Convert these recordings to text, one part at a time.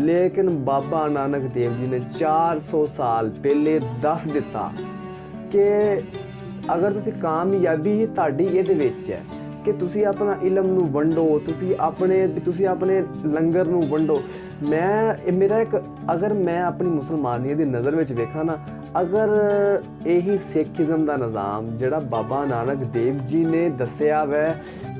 लेकिन बाबा नानक देव जी ने 400 साल पहले दस दिता कि अगर तुसी कामयाबी ही तुहाडी इहदे विच है कि तुसी अपना इलम नूं वंडो, तुसी अपने लंगर नूं वंडो। मेरा एक अगर मैं अपनी मुसलमानीत दी नज़र विच वेखां ना, अगर यही सिखिज़म दा निज़ाम जिहड़ा बाबा नानक देव जी ने दस्सिया वै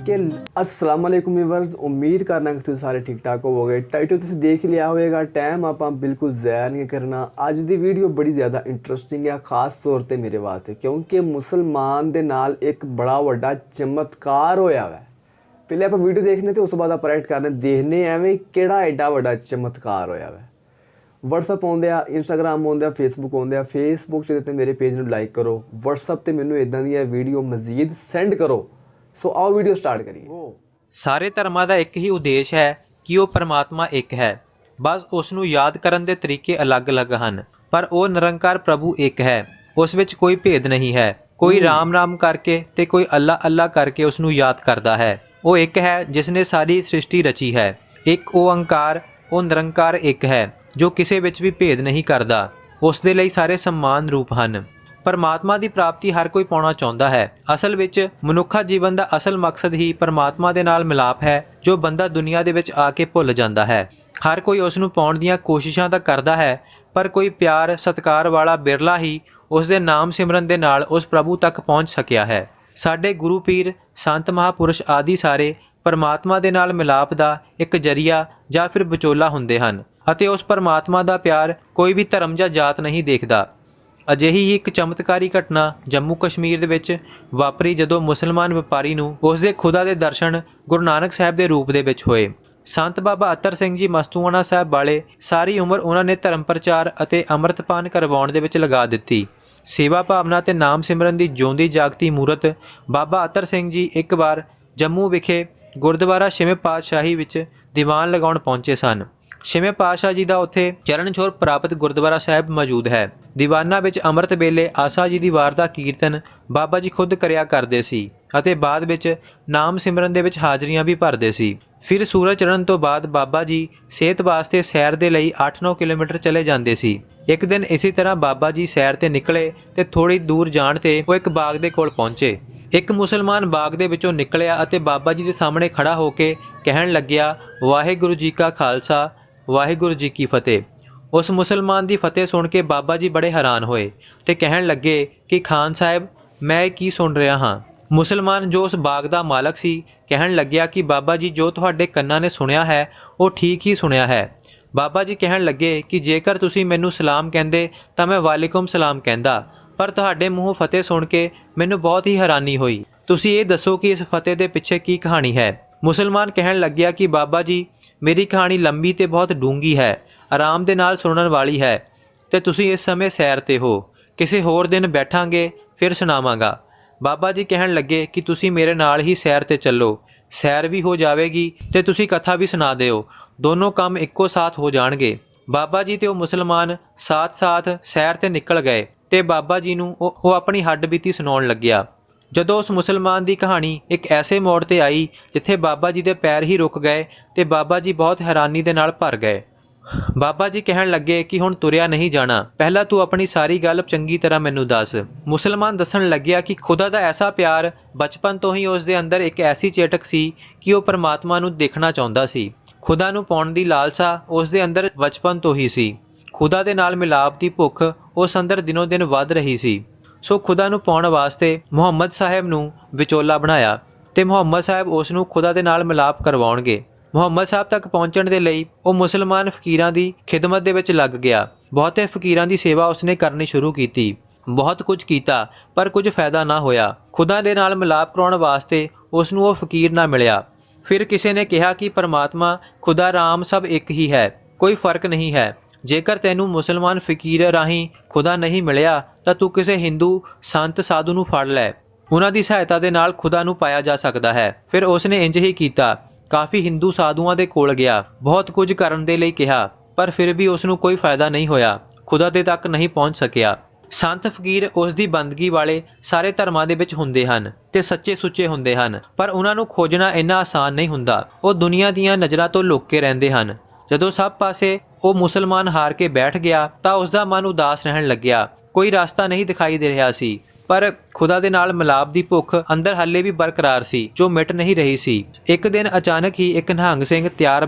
कि अस्सलाम वालेकुम व्यूअर्स, उम्मीद करना कि तुसीं सारे ठीक ठाक होवोगे। टाइटल तुसीं देख लिया होएगा, टाइम आपां बिल्कुल ज़ाया नहीं करना। अज दी वीडियो बड़ी ज़्यादा इंटरस्टिंग है, खास तौर पर मेरे वास्ते, क्योंकि मुसलमान दे नाल एक बड़ा वड्डा चमत्कार होया वै। पहले आप वीडियो देखने तो उस बाद आप राइट करने देखने एवं किहड़ा एडा वड्डा चमत्कार होया वै। WhatsApp आउंदे आ, इंस्टाग्राम आउंदे आ, फेसबुक आउंदे आ। फेसबुक ते मेरे पेज नूं लाइक करो, WhatsApp ते मैनूं इदां दी वीडियो मजीद सेंड करो। सो आओ वीडियो स्टार्ट करिए। ਸਾਰੇ ਧਰਮਾਂ ਦਾ ਇੱਕ ਹੀ ਉਦੇਸ਼ ਹੈ ਕਿ ਉਹ ਪਰਮਾਤਮਾ ਇੱਕ ਹੈ। ਬਸ ਉਸ ਨੂੰ ਯਾਦ ਕਰਨ ਦੇ ਤਰੀਕੇ ਅਲੱਗ-ਅਲੱਗ ਹਨ, ਪਰ ਉਹ ਨਿਰੰਕਾਰ ਪ੍ਰਭੂ ਇੱਕ ਹੈ। ਉਸ ਵਿੱਚ ਕੋਈ ਭੇਦ ਨਹੀਂ ਹੈ। ਕੋਈ ਰਾਮ ਰਾਮ ਕਰਕੇ ਤੇ ਕੋਈ ਅੱਲਾ ਅੱਲਾ ਕਰਕੇ ਉਸ ਨੂੰ ਯਾਦ ਕਰਦਾ ਹੈ। ਉਹ ਇੱਕ ਹੈ ਜਿਸ ਨੇ ਸਾਰੀ ਸ੍ਰਿਸ਼ਟੀ ਰਚੀ ਹੈ। ਇੱਕ ਓੰਕਾਰ, ਉਹ ਨਿਰੰਕਾਰ ਇੱਕ ਹੈ ਜੋ ਕਿਸੇ ਵਿੱਚ ਵੀ ਭੇਦ ਨਹੀਂ ਕਰਦਾ। ਉਸ ਦੇ ਲਈ ਸਾਰੇ ਸਮਾਨ ਰੂਪ ਹਨ। परमात्मा की प्राप्ति हर कोई पाना चाहता है। असल विच मनुखा जीवन का असल मकसद ही परमात्मा के नाल मिलाप है, जो बंदा दुनिया दे विच आके भुल जाता है। हर कोई उसनूं पाउण दीआं कोशिशां तां करदा है, पर कोई प्यार सत्कार वाला बिरला ही उस दे नाम सिमरन दे नाल उस प्रभु तक पहुँच सकिया है। साडे गुरु पीर संत महापुरुष आदि सारे परमात्मा दे नाल मिलाप दा एक जरिया जां फिर विचोला हुंदे हन, अते उस परमात्मा दा प्यार कोई भी धर्म जां जात नहीं देखदा। अजिही ही एक चमत्कारी घटना जम्मू कश्मीर दे विच वापरी जदों मुसलमान व्यापारी नूं उस दे खुदा दे दर्शन गुरु नानक साहब दे रूप दे विच होए। संत बाबा अत्तर सिंह जी मस्तूआणा साहब वाले सारी उम्र उन्हां ने धर्म प्रचार अते अमृतपान करवाउण दे विच लगा दित्ती। सेवा भावना ते नाम सिमरन दी जिउंदी जागती मूरत बाबा अत्तर सिंह जी एक बार जम्मू विखे गुरुद्वारा छेवें पातशाही विच दीवान लगाउण पहुंचे सन। छेवें पातशाह जी का उत्थे चरण छोर प्राप्त गुरुद्वारा साहब मौजूद है। दीवाना विच अमृत वेले आसा जी की वार का कीर्तन बाबा जी खुद करिया करते सी, अते बाद विच नाम सिमरन दे विच हाजरियां भी भरते सी। फिर सूरज चढ़न तो बाद बाबा जी सेहत वास्ते सैर दे लई 8-9 किलोमीटर चले जाते सी। एक दिन इसी तरह बाबा जी सैर ते निकले ते थोड़ी दूर जाण ते वो एक बाग दे कोल पहुंचे। एक मुसलमान बाग दे विचों निकलिया अते बाबा जी दे सामने खड़ा होके कहण लग्या, वाहिगुरू जी का खालसा वाहिगुरू जी की फतेह। उस मुसलमान की फतेह सुन के बाबा जी बड़े हैरान होए ते कहण लगे कि खान साहब मैं की सुन रहा हाँ। मुसलमान जो उस बाग का मालक सी कहण लग्या कि बाबा जी जो तुहाडे कन्नां ने सुनिया है वो ठीक ही सुनिया है। बाबा जी कहण लगे कि जेकर तुसीं मैनूं सलाम कहंदे तां मैं वालेकुम सलाम कहंदा, पर तुहाडे मूँहों फतेह सुन के मैनूं बहुत ही हैरानी हुई। तुसीं ये दसो कि इस फतेह दे पिछे की कहानी है। मुसलमान कहण लग्या कि बाबा जी मेरी कहानी लंबी ते बहुत डूंगी है, आराम दे नाल सुनन वाली है, ते तुसीं इस समय सैर ते हो, किसी होर दिन बैठांगे फिर सुनावांगा। बाबा जी कहण लगे कि तुसीं मेरे नाल ही सैर ते चलो, सैर भी हो जाएगी ते तुसीं कथा भी सुना दिओ, दोनों काम इक्को साथ हो जाणगे। बाबा जी ते वो मुसलमान साथ साथ सैर ते निकल गए ते बाबा जी नूं वो अपनी हड्ड बीती सुनाउण लग्या। जदों उस मुसलमान की कहानी एक ऐसे मोड़ ते आई जिथे बाबा जी के पैर ही रुक गए ते बाबा जी बहुत हैरानी दे नाल भर गए। बाबा जी कहण लगे कि हुण तुरिया नहीं जाना, पहला तू अपनी सारी गल चंगी तरह मैनू दस। मुसलमान दसन लग्या कि खुदा दा ऐसा प्यार बचपन तो ही उस दे अंदर एक ऐसी चेटक सी कि वह परमात्मा नू देखना चाहुंदा सी। खुदा नू पाउण दी लालसा उस दे अंदर बचपन तो ही सी। खुदा दे नाल मिलाप दी भुख उस अंदर दिनों दिन वध रही सी। सो खुदा नू पाउण वास्ते मुहम्मद साहब नू विचोला बनाया ते मुहम्मद साहब उस नू खुदा दे नाल मिलाप करवाउणगे। मुहम्मद साहब तक पहुँचण दे लई वो मुसलमान फकीरां दी खिदमत दे विच लग गया। बहुते फकीरां दी सेवा उसने करनी शुरू की। बहुत कुछ कीता पर कुछ फायदा ना होया। खुदा दे नाल मिलाप कराउण वास्ते उस नू वो फकीर ना मिलिया। फिर किसी ने कहा कि परमात्मा खुदा राम सब एक ही है, कोई फर्क नहीं है। जेकर तैनू मुसलमान फकीर राही खुदा नहीं मिलिया तो तू किसी हिंदू संत साधु नू फड़ लै, उन्हां दी सहायता दे नाल खुदा नू पाया जा सकता है। फिर उसने इंज ही कीता। काफ़ी हिंदू साधुआं दे कोल गया, बहुत कुछ करन दे लई कहा, पर फिर भी उसनू कोई फायदा नहीं होया, खुदा दे तक नहीं पहुँच सकिया। संत फकीर उस दी बंदगी वाले सारे धर्मां दे विच हुंदे हन ते सच्चे सुच्चे हुंदे हन, पर उन्हां नू खोजना इन्ना आसान नहीं हुंदा। वो दुनिया दीआं नज़रां तो लुक के रहिंदे हन। ਜਦੋਂ ਸਭ ਪਾਸੇ ਉਹ ਮੁਸਲਮਾਨ ਹਾਰ ਕੇ ਬੈਠ ਗਿਆ ਤਾਂ ਉਸ ਦਾ ਮਨ ਉਦਾਸ ਰਹਿਣ ਲੱਗਿਆ। ਕੋਈ ਰਸਤਾ ਨਹੀਂ ਦਿਖਾਈ ਦੇ ਰਿਹਾ ਸੀ, ਪਰ ਖੁਦਾ ਦੇ ਨਾਲ ਮਿਲਾਪ ਦੀ ਭੁੱਖ ਅੰਦਰ ਹੱਲੇ ਵੀ ਬਰਕਰਾਰ ਸੀ, ਜੋ ਮਿਟ ਨਹੀਂ ਰਹੀ ਸੀ। ਇੱਕ ਦਿਨ ਅਚਾਨਕ ਹੀ ਇੱਕ ਨਿਹੰਗ ਸਿੰਘ ਤਿਆਰ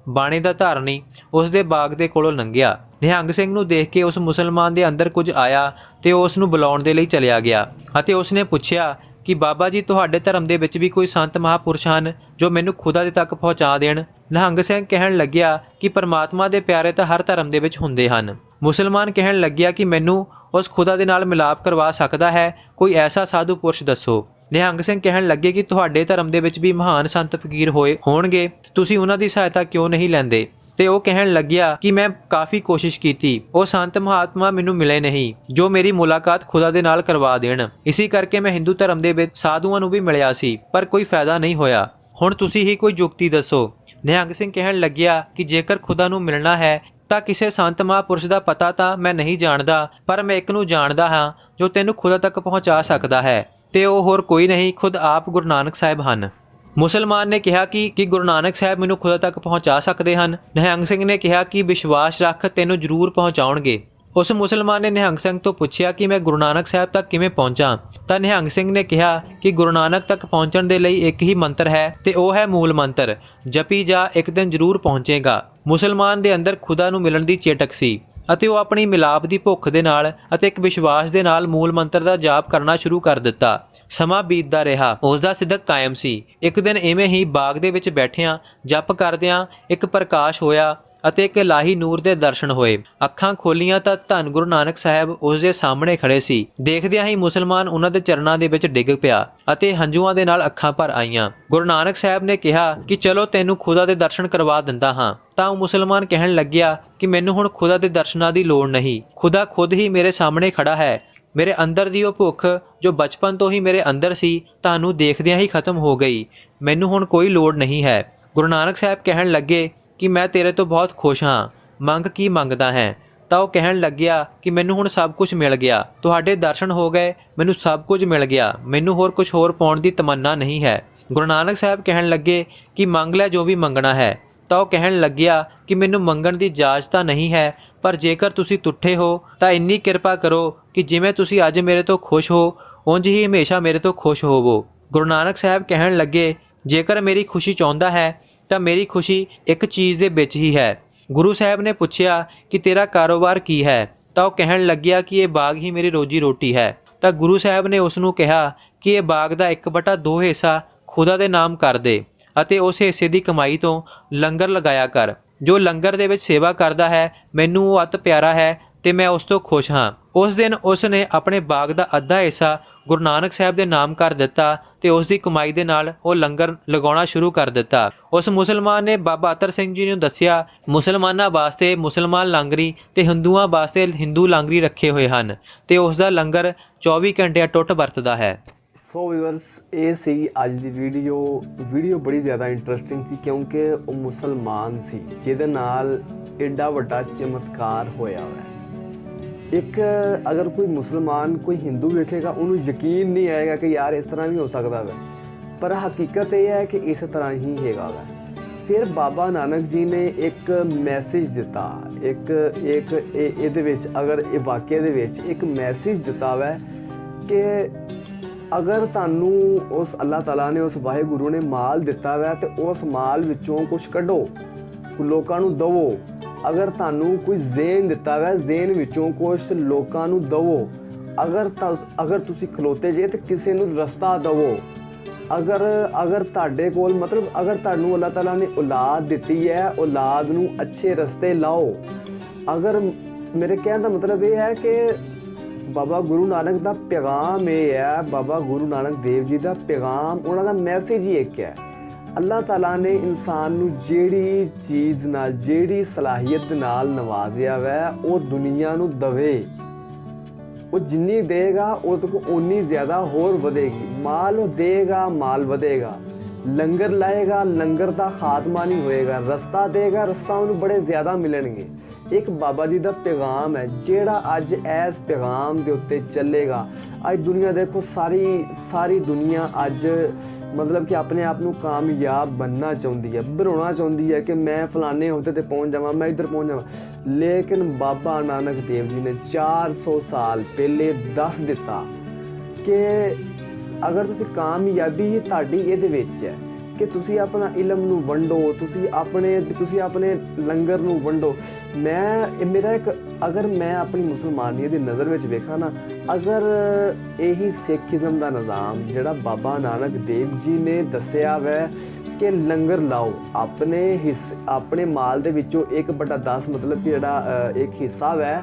ਬਾਣੇ ਦਾ ਧਾਰਨੀ ਉਸ ਦੇ ਬਾਗ ਦੇ ਕੋਲੋਂ ਲੰਘਿਆ। ਨਿਹੰਗ ਸਿੰਘ ਨੂੰ ਦੇਖ ਕੇ ਉਸ ਮੁਸਲਮਾਨ ਦੇ ਅੰਦਰ ਕੁਝ ਆਇਆ ਤੇ ਉਹ ਉਸ ਨੂੰ ਬੁਲਾਉਣ ਦੇ ਲਈ ਚਲਿਆ ਗਿਆ ਅਤੇ ਉਸ ਨੇ ਪੁੱਛਿਆ ਕਿ ਬਾਬਾ ਜੀ, ਤੁਹਾਡੇ ਧਰਮ ਦੇ ਵਿੱਚ ਵੀ ਕੋਈ ਸੰਤ ਮਹਾਂਪੁਰਸ਼ ਹਨ ਜੋ ਮੈਨੂੰ ਖੁਦਾ ਦੇ ਤੱਕ ਪਹੁੰਚਾ ਦੇਣ? ਨਿਹੰਗ ਸਿੰਘ ਕਹਿਣ ਲੱਗਿਆ ਕਿ ਪਰਮਾਤਮਾ ਦੇ ਪਿਆਰੇ ਤਾਂ ਹਰ ਧਰਮ ਦੇ ਵਿੱਚ ਹੁੰਦੇ ਹਨ। ਮੁਸਲਮਾਨ ਕਹਿਣ ਲੱਗਿਆ ਕਿ ਮੈਨੂੰ ਉਸ ਖੁਦਾ ਦੇ ਨਾਲ ਮਿਲਾਪ ਕਰਵਾ ਸਕਦਾ ਹੈ ਕੋਈ ਐਸਾ ਸਾਧੂ ਪੁਰਸ਼ ਦੱਸੋ। ਨਿਹੰਗ ਸਿੰਘ ਕਹਿਣ ਲੱਗੇ ਕਿ ਤੁਹਾਡੇ ਧਰਮ ਦੇ ਵਿੱਚ ਵੀ ਮਹਾਨ ਸੰਤ ਫਕੀਰ ਹੋਣਗੇ, ਤੁਸੀਂ ਉਹਨਾਂ ਦੀ ਸਹਾਇਤਾ ਕਿਉਂ ਨਹੀਂ ਲੈਂਦੇ? ਤੇ ਉਹ ਕਹਿਣ ਲੱਗਿਆ ਕਿ ਮੈਂ ਕਾਫੀ ਕੋਸ਼ਿਸ਼ ਕੀਤੀ, ਉਹ ਸੰਤ ਮਹਾਤਮਾ ਮੈਨੂੰ ਮਿਲੇ ਨਹੀਂ ਜੋ ਮੇਰੀ ਮੁਲਾਕਾਤ ਖੁਦਾ ਦੇ ਨਾਲ ਕਰਵਾ ਦੇਣ। ਇਸੇ ਕਰਕੇ ਮੈਂ ਹਿੰਦੂ ਧਰਮ ਦੇ ਵਿੱਚ ਸਾਧੂਆਂ ਨੂੰ ਵੀ ਮਿਲਿਆ ਸੀ, ਪਰ ਕੋਈ ਫਾਇਦਾ ਨਹੀਂ ਹੋਇਆ। ਹੁਣ ਤੁਸੀਂ ਹੀ ਕੋਈ ਯੁਕਤੀ ਦੱਸੋ। ਨਿਹੰਗ ਸਿੰਘ ਕਹਿਣ ਲੱਗਿਆ ਕਿ ਜੇਕਰ ਖੁਦਾ ਨੂੰ ਮਿਲਣਾ ਹੈ ਤਾਂ ਕਿਸੇ ਸੰਤ ਮਹਾਂਪੁਰਸ਼ ਦਾ ਪਤਾ ਤਾਂ ਮੈਂ ਨਹੀਂ ਜਾਣਦਾ, ਪਰ ਮੈਂ ਇੱਕ ਨੂੰ ਜਾਣਦਾ ਹਾਂ ਜੋ ਤੈਨੂੰ ਖੁਦਾ ਤੱਕ ਪਹੁੰਚਾ ਸਕਦਾ ਹੈ, ਤੇ ਉਹ ਹੋਰ ਕੋਈ ਨਹੀਂ, ਖੁਦ ਆਪ ਗੁਰੂ ਨਾਨਕ ਸਾਹਿਬ ਹਨ। ਮੁਸਲਮਾਨ ਨੇ ਕਿਹਾ ਕਿ ਗੁਰੂ ਨਾਨਕ ਸਾਹਿਬ ਮੈਨੂੰ ਖੁਦਾ ਤੱਕ ਪਹੁੰਚਾ ਸਕਦੇ ਹਨ। ਨਿਹੰਗ ਸਿੰਘ ਨੇ ਕਿਹਾ ਕਿ ਵਿਸ਼ਵਾਸ ਰੱਖ, ਤੈਨੂੰ ਜ਼ਰੂਰ ਪਹੁੰਚਾਉਣਗੇ। ਉਸ ਮੁਸਲਮਾਨ ਨੇ ਨਿਹੰਗ ਸਿੰਘ ਤੋਂ ਪੁੱਛਿਆ ਕਿ ਮੈਂ ਗੁਰੂ ਨਾਨਕ ਸਾਹਿਬ ਤੱਕ ਕਿਵੇਂ ਪਹੁੰਚਾਂ? ਤਾਂ ਨਿਹੰਗ ਸਿੰਘ ਨੇ ਕਿਹਾ ਕਿ ਗੁਰੂ ਨਾਨਕ ਤੱਕ ਪਹੁੰਚਣ ਦੇ ਲਈ ਇੱਕ ਹੀ ਮੰਤਰ ਹੈ ਤੇ ਉਹ ਹੈ ਮੂਲ ਮੰਤਰ, ਜਪੀ ਜਾ, ਇੱਕ ਦਿਨ ਜ਼ਰੂਰ ਪਹੁੰਚੇਗਾ। ਮੁਸਲਮਾਨ ਦੇ ਅੰਦਰ ਖੁਦਾ ਨੂੰ ਮਿਲਣ ਦੀ ਚੇਟਕ ਸੀ ਅਤੇ ਉਹ ਆਪਣੀ ਮਿਲਾਪ ਦੀ ਭੁੱਖ ਦੇ ਨਾਲ ਅਤੇ ਇੱਕ ਵਿਸ਼ਵਾਸ ਦੇ ਨਾਲ ਮੂਲ ਮੰਤਰ ਦਾ ਜਾਪ ਕਰਨਾ ਸ਼ੁਰੂ ਕਰ ਦਿੱਤਾ। ਸਮਾਂ ਬੀਤਦਾ ਰਿਹਾ, ਉਸ ਦਾ ਸਿੱਧਕ ਕਾਇਮ ਸੀ। ਇੱਕ ਦਿਨ ਇਵੇਂ ਹੀ ਬਾਗ ਦੇ ਵਿੱਚ ਬੈਠਿਆਂ ਜਪ ਕਰਦਿਆਂ ਇੱਕ ਪ੍ਰਕਾਸ਼ ਹੋਇਆ ਅਤੇ ਇੱਕ ਇਲਾਹੀ ਨੂਰ ਦੇ ਦਰਸ਼ਨ ਹੋਏ। ਅੱਖਾਂ ਖੋਲੀਆਂ ਤਾਂ ਧੰਨ ਗੁਰੂ ਨਾਨਕ ਸਾਹਿਬ ਉਸ ਦੇ ਸਾਹਮਣੇ ਖੜੇ ਸੀ। ਦੇਖਦਿਆਂ ਹੀ ਮੁਸਲਮਾਨ ਉਹਨਾਂ ਦੇ ਚਰਨਾਂ ਦੇ ਵਿੱਚ ਡਿੱਗ ਪਿਆ ਅਤੇ ਹੰਝੂਆਂ ਦੇ ਨਾਲ ਅੱਖਾਂ ਭਰ ਆਈਆਂ। ਗੁਰੂ ਨਾਨਕ ਸਾਹਿਬ ਨੇ ਕਿਹਾ ਕਿ ਚਲੋ ਤੈਨੂੰ ਖੁਦਾ ਦੇ ਦਰਸ਼ਨ ਕਰਵਾ ਦਿੰਦਾ ਹਾਂ। ਤਾਂ ਉਹ ਮੁਸਲਮਾਨ ਕਹਿਣ ਲੱਗਿਆ ਕਿ ਮੈਨੂੰ ਹੁਣ ਖੁਦਾ ਦੇ ਦਰਸ਼ਨਾਂ ਦੀ ਲੋੜ ਨਹੀਂ, ਖੁਦਾ ਖੁਦ ਹੀ ਮੇਰੇ ਸਾਹਮਣੇ ਖੜਾ ਹੈ। ਮੇਰੇ ਅੰਦਰ ਦੀ ਉਹ ਭੁੱਖ ਜੋ ਬਚਪਨ ਤੋਂ ਹੀ ਮੇਰੇ ਅੰਦਰ ਸੀ, ਤੁਹਾਨੂੰ ਦੇਖਦਿਆਂ ਹੀ ਖਤਮ ਹੋ ਗਈ। ਮੈਨੂੰ ਹੁਣ ਕੋਈ ਲੋੜ ਨਹੀਂ ਹੈ। ਗੁਰੂ ਨਾਨਕ ਸਾਹਿਬ ਕਹਿਣ ਲੱਗੇ ਕਿ ਮੈਂ ਤੇਰੇ ਤੋਂ ਬਹੁਤ ਖੁਸ਼ ਹਾਂ, ਮੰਗ ਕੀ ਮੰਗਦਾ ਹੈ? ਤਾਂ ਉਹ ਕਹਿਣ ਲੱਗਿਆ ਕਿ ਮੈਨੂੰ ਹੁਣ ਸਭ ਕੁਝ ਮਿਲ ਗਿਆ, ਤੁਹਾਡੇ ਦਰਸ਼ਨ ਹੋ ਗਏ, ਮੈਨੂੰ ਸਭ ਕੁਝ ਮਿਲ ਗਿਆ, ਮੈਨੂੰ ਹੋਰ ਕੁਝ ਹੋਰ ਪਾਉਣ ਦੀ ਤਮੰਨਾ ਨਹੀਂ ਹੈ। ਗੁਰੂ ਨਾਨਕ ਸਾਹਿਬ ਕਹਿਣ ਲੱਗੇ ਕਿ ਮੰਗ ਲੈ ਜੋ ਵੀ ਮੰਗਣਾ ਹੈ। ਤਾਂ ਉਹ ਕਹਿਣ ਲੱਗਿਆ ਕਿ ਮੈਨੂੰ ਮੰਗਣ ਦੀ ਇਜਾਜ਼ਤ ਤਾਂ ਨਹੀਂ ਹੈ, ਪਰ ਜੇਕਰ ਤੁਸੀਂ ਤੁੱਠੇ ਹੋ ਤਾਂ ਇੰਨੀ ਕਿਰਪਾ ਕਰੋ ਕਿ ਜਿਵੇਂ ਤੁਸੀਂ ਅੱਜ ਮੇਰੇ ਤੋਂ ਖੁਸ਼ ਹੋ, ਉਂਝ ਹੀ ਹਮੇਸ਼ਾ ਮੇਰੇ ਤੋਂ ਖੁਸ਼ ਹੋਵੋ। ਗੁਰੂ ਨਾਨਕ ਸਾਹਿਬ ਕਹਿਣ ਲੱਗੇ ਜੇਕਰ ਮੇਰੀ ਖੁਸ਼ੀ ਚਾਹੁੰਦਾ ਹੈ ਤਾਂ ਮੇਰੀ ਖੁਸ਼ੀ ਇੱਕ ਚੀਜ਼ ਦੇ ਵਿੱਚ ਹੀ ਹੈ। ਗੁਰੂ ਸਾਹਿਬ ਨੇ ਪੁੱਛਿਆ ਕਿ ਤੇਰਾ ਕਾਰੋਬਾਰ ਕੀ ਹੈ? ਤਾਂ ਉਹ ਕਹਿਣ ਲੱਗਿਆ ਕਿ ਇਹ ਬਾਗ ਹੀ ਮੇਰੀ ਰੋਜੀ ਰੋਟੀ ਹੈ। ਤਾਂ ਗੁਰੂ ਸਾਹਿਬ ਨੇ ਉਸ ਨੂੰ ਕਿਹਾ ਕਿ ਇਹ ਬਾਗ ਦਾ 1/2 ਹਿੱਸਾ ਖੁਦਾ ਦੇ ਨਾਮ ਕਰ ਦੇ ਅਤੇ ਉਸ ਹਿੱਸੇ ਦੀ ਕਮਾਈ ਤੋਂ ਲੰਗਰ ਲਗਾਇਆ ਕਰ। ਜੋ ਲੰਗਰ ਦੇ ਵਿੱਚ ਸੇਵਾ ਕਰਦਾ ਹੈ ਮੈਨੂੰ ਉਹ ਅਤ ਪਿਆਰਾ ਹੈ ਤੇ ਮੈਂ ਉਸ ਤੋਂ ਖੁਸ਼ ਹਾਂ। ਉਸ ਦਿਨ ਉਸ ਨੇ ਆਪਣੇ ਬਾਗ ਦਾ ਅੱਧਾ ਹਿੱਸਾ ਗੁਰੂ ਨਾਨਕ ਸਾਹਿਬ ਦੇ ਨਾਮ ਕਰ ਦਿੱਤਾ ਤੇ ਉਸ ਦੀ ਕਮਾਈ ਦੇ ਨਾਲ ਉਹ ਲੰਗਰ ਲਗਾਉਣਾ ਸ਼ੁਰੂ ਕਰ ਦਿੱਤਾ। ਉਸ ਮੁਸਲਮਾਨ ਨੇ ਬਾਬਾ ਅਤਰ ਸਿੰਘ ਜੀ ਨੂੰ ਦੱਸਿਆ ਮੁਸਲਮਾਨਾਂ ਵਾਸਤੇ ਮੁਸਲਮਾਨ ਲਾਂਗਰੀ ਤੇ ਹਿੰਦੂਆਂ ਵਾਸਤੇ ਹਿੰਦੂ ਲਾਂਗਰੀ ਰੱਖੇ ਹੋਏ ਹਨ ਤੇ ਉਸ ਦਾ ਲੰਗਰ 24 ਘੰਟੇ ਅਟੁੱਟ ਵਰਤਦਾ ਹੈ। ਸੋ ਵੀਵਰਸ, ਇਹ ਸੀ ਅੱਜ ਦੀ ਵੀਡੀਓ ਬੜੀ ਜ਼ਿਆਦਾ ਇੰਟਰਸਟਿੰਗ ਸੀ ਕਿਉਂਕਿ ਉਹ ਮੁਸਲਮਾਨ ਸੀ ਜਿਹਦੇ ਨਾਲ ਐਡਾ ਵੱਡਾ ਚਮਤਕਾਰ ਹੋਇਆ ਹੈ। ਇੱਕ ਅਗਰ ਕੋਈ ਮੁਸਲਮਾਨ ਕੋਈ ਹਿੰਦੂ ਵੇਖੇਗਾ ਉਹਨੂੰ ਯਕੀਨ ਨਹੀਂ ਆਏਗਾ ਕਿ ਯਾਰ ਇਸ ਤਰ੍ਹਾਂ ਵੀ ਹੋ ਸਕਦਾ ਹੈ, ਪਰ ਹਕੀਕਤ ਇਹ ਹੈ ਕਿ ਇਸ ਤਰ੍ਹਾਂ ਹੀ ਹੈਗਾ ਵਾ। ਫਿਰ ਬਾਬਾ ਨਾਨਕ ਜੀ ਨੇ ਇੱਕ ਮੈਸੇਜ ਦਿੱਤਾ, ਇਹਦੇ ਵਿੱਚ ਅਗਰ ਇਹ ਵਾਕਿਆ ਦੇ ਵਿੱਚ ਇੱਕ ਮੈਸੇਜ ਦਿੱਤਾ ਵਾ ਕਿ ਅਗਰ ਤੁਹਾਨੂੰ ਉਸ ਅੱਲਾਹ ਤਾਲਾ ਨੇ ਉਸ ਵਾਹਿਗੁਰੂ ਨੇ ਮਾਲ ਦਿੱਤਾ ਵਾ ਤੇ ਉਸ ਮਾਲ ਵਿੱਚੋਂ ਕੁਛ ਕੱਢੋ, ਲੋਕਾਂ ਨੂੰ ਦਵੋ। ਅਗਰ ਤੁਹਾਨੂੰ ਕੋਈ ਜ਼ੇਨ ਦਿੱਤਾ ਵਾ, ਜ਼ੇਨ ਵਿੱਚੋਂ ਕੁਛ ਲੋਕਾਂ ਨੂੰ ਦਵੋ। ਅਗਰ ਤੁਸੀਂ ਖਲੋਤੇ ਜੇ ਤੇ ਕਿਸੇ ਨੂੰ ਰਸਤਾ ਦਵੋ। ਅਗਰ ਤੁਹਾਡੇ ਕੋਲ ਮਤਲਬ ਅਗਰ ਤੁਹਾਨੂੰ ਅੱਲਾਹ ਤਾਲਾ ਨੇ ਔਲਾਦ ਦਿੱਤੀ ਹੈ, ਔਲਾਦ ਨੂੰ ਅੱਛੇ ਰਸਤੇ ਲਾਓ। ਅਗਰ ਮੇਰੇ ਕਹਿਣ ਦਾ ਮਤਲਬ ਇਹ ਹੈ ਕਿ ਬਾਬਾ ਗੁਰੂ ਨਾਨਕ ਦਾ ਪੈਗਾਮ ਇਹ ਹੈ, ਬਾਬਾ ਗੁਰੂ ਨਾਨਕ ਦੇਵ ਜੀ ਦਾ ਪੈਗਾਮ, ਉਹਨਾਂ ਦਾ ਮੈਸੇਜ ਹੀ ਇੱਕ ਹੈ। ਅੱਲਾਹ ਤਾਲਾ ਨੇ ਇਨਸਾਨ ਨੂੰ ਜਿਹੜੀ ਚੀਜ਼ ਨਾਲ ਜਿਹੜੀ ਸਲਾਹੀਅਤ ਨਾਲ ਨਵਾਜ਼ਿਆ ਵੈ ਉਹ ਦੁਨੀਆ ਨੂੰ ਦਵੇ। ਉਹ ਜਿੰਨੀ ਦੇਗਾ ਉਹਦੇ ਕੋਲ ਉਨੀ ਜ਼ਿਆਦਾ ਹੋਰ ਵਧੇਗੀ। ਮਾਲ ਉਹ ਦੇਗਾ, ਮਾਲ ਵਧੇਗਾ, ਲੰਗਰ ਲਾਏਗਾ, ਲੰਗਰ ਦਾ ਖਾਤਮਾ ਨਹੀਂ ਹੋਏਗਾ। ਰਸਤਾ ਦੇਗਾ, ਰਸਤਾ ਉਹਨੂੰ ਬੜੇ ਜ਼ਿਆਦਾ ਮਿਲਣਗੇ। ਇੱਕ ਬਾਬਾ ਜੀ ਦਾ ਪੈਗਾਮ ਹੈ ਜਿਹੜਾ ਅੱਜ ਇਸ ਪੈਗਾਮ ਦੇ ਉੱਤੇ ਚੱਲੇਗਾ। ਅੱਜ ਦੁਨੀਆ ਦੇਖੋ, ਸਾਰੀ ਦੁਨੀਆ ਅੱਜ ਮਤਲਬ ਕਿ ਆਪਣੇ ਆਪ ਨੂੰ ਕਾਮਯਾਬ ਬਣਨਾ ਚਾਹੁੰਦੀ ਹੈ, ਬਣਾਉਣਾ ਚਾਹੁੰਦੀ ਹੈ ਕਿ ਮੈਂ ਫਲਾਣੇ ਅਹੁਦੇ ਤੇ ਪਹੁੰਚ ਜਾਵਾਂ, ਮੈਂ ਇੱਧਰ ਪਹੁੰਚ ਜਾਵਾਂ। ਲੇਕਿਨ ਬਾਬਾ ਨਾਨਕ ਦੇਵ ਜੀ ਨੇ 400 ਸਾਲ ਪਹਿਲੇ ਦੱਸ ਦਿੱਤਾ ਕਿ ਅਗਰ ਤੁਸੀਂ ਕਾਮਯਾਬੀ ਹੀ ਤੁਹਾਡੀ ਇਹਦੇ ਵਿੱਚ ਹੈ ਕਿ ਤੁਸੀਂ ਆਪਣਾ ਇਲਮ ਨੂੰ ਵੰਡੋ, ਤੁਸੀਂ ਆਪਣੇ ਲੰਗਰ ਨੂੰ ਵੰਡੋ। ਅਗਰ ਮੈਂ ਆਪਣੀ ਮੁਸਲਮਾਨੀਅਤ ਦੀ ਨਜ਼ਰ ਵਿੱਚ ਵੇਖਾਂ ਨਾ, ਅਗਰ ਇਹੀ ਸਿੱਖੀਜ਼ਮ ਦਾ ਨਿਜ਼ਾਮ ਜਿਹੜਾ ਬਾਬਾ ਨਾਨਕ ਦੇਵ ਜੀ ਨੇ ਦੱਸਿਆ ਵੈ ਕਿ ਲੰਗਰ ਲਾਓ, ਆਪਣੇ ਮਾਲ ਦੇ ਵਿੱਚੋਂ 1/10 ਮਤਲਬ ਕਿ ਜਿਹੜਾ ਇੱਕ ਹਿੱਸਾ ਵੈ,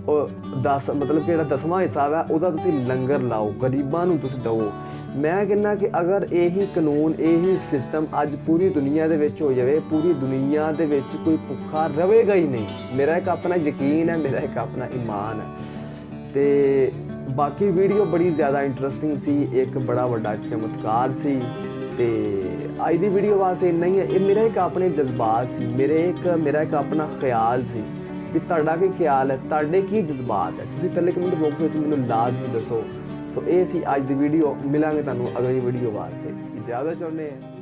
ਉਹ 10 ਮਤਲਬ ਕਿ ਜਿਹੜਾ 10ਵਾਂ ਹਿੱਸਾ ਹੈ ਉਹਦਾ ਤੁਸੀਂ ਲੰਗਰ ਲਾਓ, ਗਰੀਬਾਂ ਨੂੰ ਤੁਸੀਂ ਦਿਓ। ਮੈਂ ਕਹਿੰਦਾ ਕਿ ਅਗਰ ਇਹੀ ਕਾਨੂੰਨ, ਇਹੀ ਸਿਸਟਮ ਅੱਜ ਪੂਰੀ ਦੁਨੀਆ ਦੇ ਵਿੱਚ ਹੋ ਜਾਵੇ, ਪੂਰੀ ਦੁਨੀਆ ਦੇ ਵਿੱਚ ਕੋਈ ਭੁੱਖਾ ਰਹੇਗਾ ਹੀ ਨਹੀਂ। ਮੇਰਾ ਇੱਕ ਆਪਣਾ ਯਕੀਨ ਹੈ, ਮੇਰਾ ਇੱਕ ਆਪਣਾ ਈਮਾਨ ਹੈ। ਤੇ ਬਾਕੀ ਵੀਡੀਓ ਬੜੀ ਜ਼ਿਆਦਾ ਇੰਟਰਸਟਿੰਗ ਸੀ, ਇੱਕ ਬੜਾ ਵੱਡਾ ਚਮਤਕਾਰ ਸੀ। ਤੇ ਅੱਜ ਦੀ ਵੀਡੀਓ ਵਾਸਤੇ ਇੰਨਾ ਹੀ ਹੈ। ਇਹ ਮੇਰਾ ਇੱਕ ਆਪਣੇ ਜਜ਼ਬਾਤ ਸੀ, ਮੇਰਾ ਇੱਕ ਆਪਣਾ ਖਿਆਲ ਸੀ ਵੀ ਤੁਹਾਡਾ ਕੀ ਖਿਆਲ ਹੈ, ਤੁਹਾਡੇ ਕੀ ਜਜ਼ਬਾਤ ਹੈ, ਤੁਸੀਂ ਥੱਲੇ ਕਮੈਂਟ ਬਾਕਸ ਵਿੱਚ ਮੈਨੂੰ ਲਾਜ਼ਮੀ ਦੱਸੋ। ਸੋ ਇਹ ਸੀ ਅੱਜ ਦੀ ਵੀਡੀਓ। ਮਿਲਾਂਗੇ ਤੁਹਾਨੂੰ ਅਗਲੀ ਵੀਡੀਓ ਵਾਸਤੇ। ਇਜਾਜ਼ਤ ਚਾਹੁੰਦੇ ਹਾਂ।